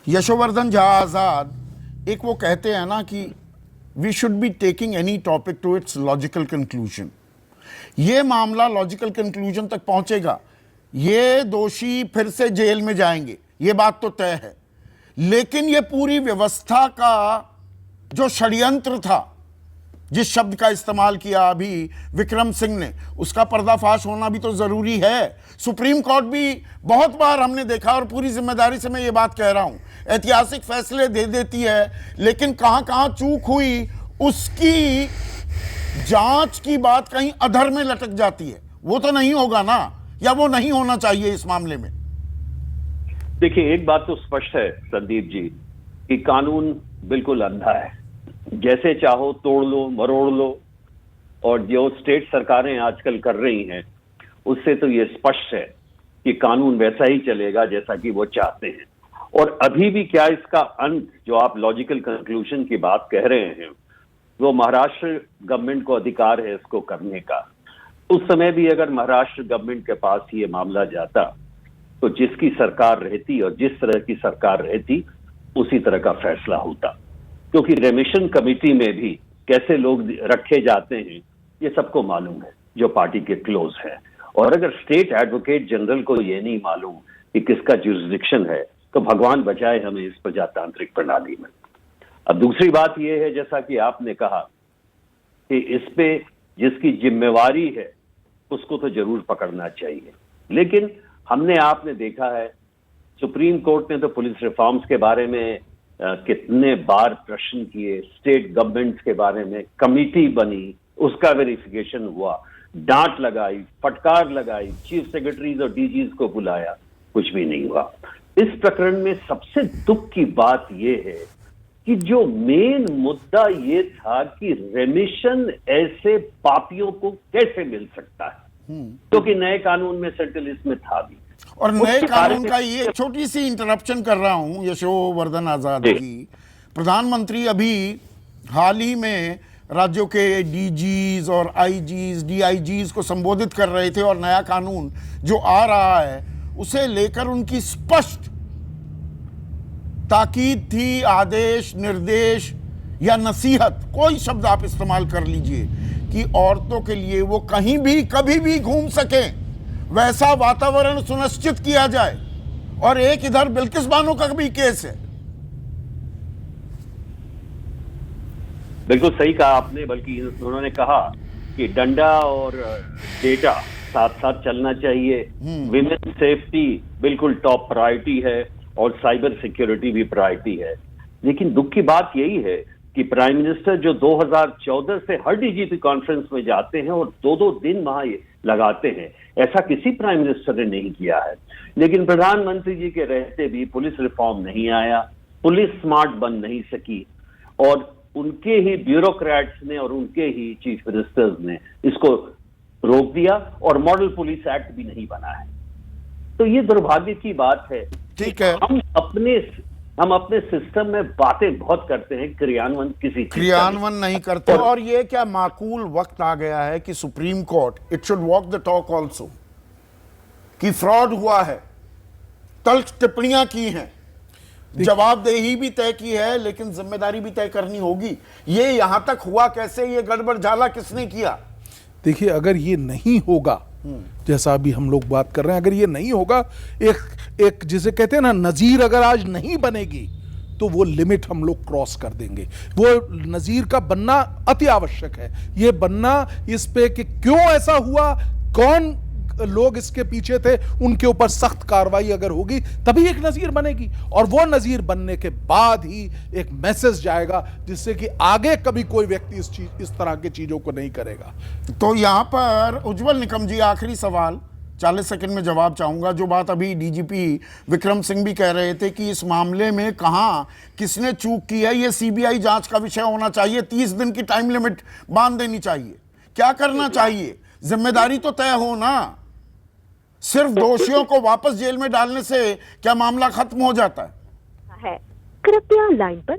यशोवर्धन झा आजाद, एक वो कहते हैं ना कि we should be taking any topic to its logical conclusion. ये मामला लॉजिकल कंक्लूजन तक पहुंचेगा, ये दोषी फिर से जेल में जाएंगे, ये बात तो तय है। लेकिन ये पूरी व्यवस्था का जो षड्यंत्र था, जिस शब्द का इस्तेमाल किया अभी विक्रम सिंह ने, उसका पर्दाफाश होना भी तो जरूरी है। सुप्रीम कोर्ट भी बहुत बार हमने देखा, और पूरी जिम्मेदारी से मैं ये बात कह रहा हूं, ऐतिहासिक फैसले दे देती है, लेकिन कहां कहां चूक हुई उसकी जांच की बात कहीं अधर में लटक जाती है। वो तो नहीं होगा ना, या वो नहीं होना चाहिए इस मामले में। देखिए, एक बात तो स्पष्ट है संदीप जी कि कानून बिल्कुल अंधा है, जैसे चाहो तोड़ लो मरोड़ लो, और जो स्टेट सरकारें आजकल कर रही हैं उससे तो ये स्पष्ट है कि कानून वैसा ही चलेगा जैसा कि वो चाहते हैं। और अभी भी क्या इसका अंत, जो आप लॉजिकल कंक्लूजन की बात कह रहे हैं, वो महाराष्ट्र गवर्नमेंट को अधिकार है इसको करने का। उस समय भी अगर महाराष्ट्र गवर्नमेंट के पास ये मामला जाता तो जिसकी सरकार रहती और जिस तरह की सरकार रहती उसी तरह का फैसला होता, क्योंकि रेमिशन कमेटी में भी कैसे लोग रखे जाते हैं ये सबको मालूम है जो पार्टी के क्लोज है। और अगर स्टेट एडवोकेट जनरल को ये नहीं मालूम कि किसका जुरिस्डिक्शन है तो भगवान बचाए हमें इस प्रजातांत्रिक प्रणाली में। अब दूसरी बात यह है, जैसा कि आपने कहा कि इस पे जिसकी जिम्मेवारी है उसको तो जरूर पकड़ना चाहिए, लेकिन आपने देखा है सुप्रीम कोर्ट ने तो पुलिस रिफॉर्म्स के बारे में कितने बार प्रश्न किए, स्टेट गवर्नमेंट्स के बारे में कमिटी बनी, उसका वेरिफिकेशन हुआ, डांट लगाई, फटकार लगाई, चीफ सेक्रेटरीज और डीजीज को बुलाया, कुछ भी नहीं हुआ। इस प्रकरण में सबसे दुख की बात यह है कि जो मेन मुद्दा ये था कि रेमिशन ऐसे पापियों को कैसे मिल सकता है, क्योंकि नए कानून में सेंट्रल लिस्ट में था भी। और नए कानून का ये छोटी सी इंटरप्शन कर रहा हूं यशोवर्धन आजाद जी, प्रधानमंत्री अभी हाल ही में राज्यों के डीजीज और आईजीज डीआईजीज को संबोधित कर रहे थे, और नया कानून जो आ रहा है उसे लेकर उनकी स्पष्ट ताकीद थी, आदेश, निर्देश या नसीहत, कोई शब्द आप इस्तेमाल कर लीजिए, कि औरतों के लिए वो कहीं भी कभी भी घूम सकें, वैसा वातावरण सुनिश्चित किया जाए। और एक इधर बिल्किस बानो का भी केस है। बिल्कुल सही कहा आपने, बल्कि उन्होंने कहा कि डंडा और डेटा साथ साथ चलना चाहिए, विमेन सेफ्टी बिल्कुल टॉप प्रायोरिटी है और साइबर सिक्योरिटी भी प्रायोरिटी है। लेकिन दुख की बात यही है कि प्राइम मिनिस्टर जो 2014 से हर डीजीपी कॉन्फ्रेंस में जाते हैं और 2-2 दिन वहां लगाते हैं, ऐसा किसी प्राइम मिनिस्टर ने नहीं किया है। लेकिन प्रधानमंत्री जी के रहते भी पुलिस रिफॉर्म नहीं आया, पुलिस स्मार्ट बन नहीं सकी, और उनके ही ब्यूरोक्रेट्स ने और उनके ही चीफ मिनिस्टर्स ने इसको रोक दिया, और मॉडल पुलिस एक्ट भी नहीं बना है। तो ये दुर्भाग्य की बात है। ठीक है, हम अपने सिस्टम में बातें बहुत करते हैं, क्रियान्वयन नहीं करते। और ये क्या माकूल वक्त आ गया है कि supreme court it should walk the talk also, कि फ्रॉड हुआ है, तल्ख टिप्पणियां की हैं, जवाबदेही भी तय की है, लेकिन जिम्मेदारी भी तय करनी होगी। ये यहां तक हुआ कैसे, ये गड़बड़ झाला किसने किया? देखिए, अगर ये नहीं होगा, जैसा अभी हम लोग बात कर रहे हैं, अगर ये नहीं होगा, एक जिसे कहते हैं ना नजीर, अगर आज नहीं बनेगी तो वो लिमिट हम लोग क्रॉस कर देंगे। वो नजीर का बनना अति आवश्यक है, ये बनना इस पे कि क्यों ऐसा हुआ, कौन लोग इसके पीछे थे, उनके ऊपर सख्त कार्रवाई अगर होगी तभी एक नजीर बनेगी, और वो नजीर बनने के बाद ही एक मैसेज जाएगा जिससे कि आगे कभी कोई व्यक्ति इस तरह की चीजों को नहीं करेगा। तो यहां पर उज्जवल निकम जी, आखिरी सवाल, 40 सेकंड में जवाब चाहूंगा। जो बात अभी डीजीपी विक्रम सिंह भी कह रहे थे कि इस मामले में कहां किसने चूक की है, ये सीबीआई जांच का विषय होना चाहिए, 30 दिन की टाइम लिमिट बांध देनी चाहिए। क्या करना चाहिए? जिम्मेदारी तो तय हो ना, सिर्फ दोषियों को वापस जेल में डालने से क्या मामला खत्म हो जाता है? कृपया लाइन पर।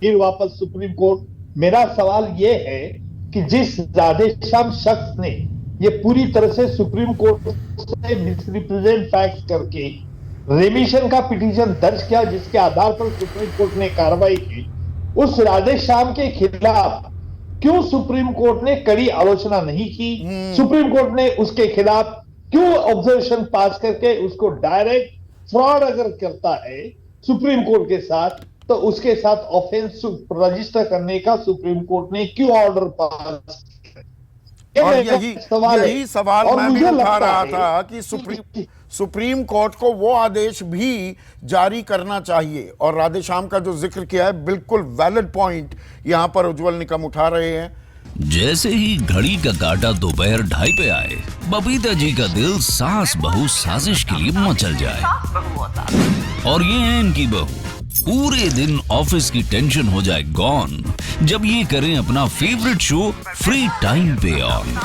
फिर वापस सुप्रीम कोर्ट। मेरा सवाल यह है कि जिस राधेश्याम शख्स ने ये पूरी तरह से सुप्रीम कोर्ट से मिसरिप्रेजेंट फैक्ट्स करके रेमिशन का पिटीशन दर्ज किया, जिसके आधार पर सुप्रीम कोर्ट ने कार्रवाई की, उस राधेश्याम के खिलाफ क्यों सुप्रीम कोर्ट ने कड़ी आलोचना नहीं की? सुप्रीम कोर्ट ने उसके खिलाफ क्यों ऑब्जर्वेशन पास करके उसको डायरेक्ट फ्रॉड अगर करता है सुप्रीम कोर्ट के साथ, तो उसके साथ ऑफेंस रजिस्टर करने का सुप्रीम कोर्ट ने क्यों ऑर्डर पास किया? और यही सवाल और मैं भी मुझे उठा लगता रहा है था कि सुप्रीम कोर्ट को वो आदेश भी जारी करना चाहिए। और राधेश्याम का जो जिक्र किया है, बिल्कुल वैलिड पॉइंट यहां पर उज्जवल निकम उठा रहे हैं। जैसे ही घड़ी का काटा दोपहर 2:30 पे आए, बबीता जी का दिल सास बहू साजिश के लिए मचल जाए। और ये है इनकी बहू, पूरे दिन ऑफिस की टेंशन हो जाए गॉन जब ये करें अपना फेवरेट शो फ्री टाइम पे ऑन।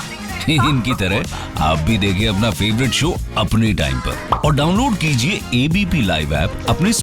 इनकी तरह आप भी देखिए अपना फेवरेट शो अपने टाइम पर और डाउनलोड कीजिए एबीपी लाइव ऐप अपने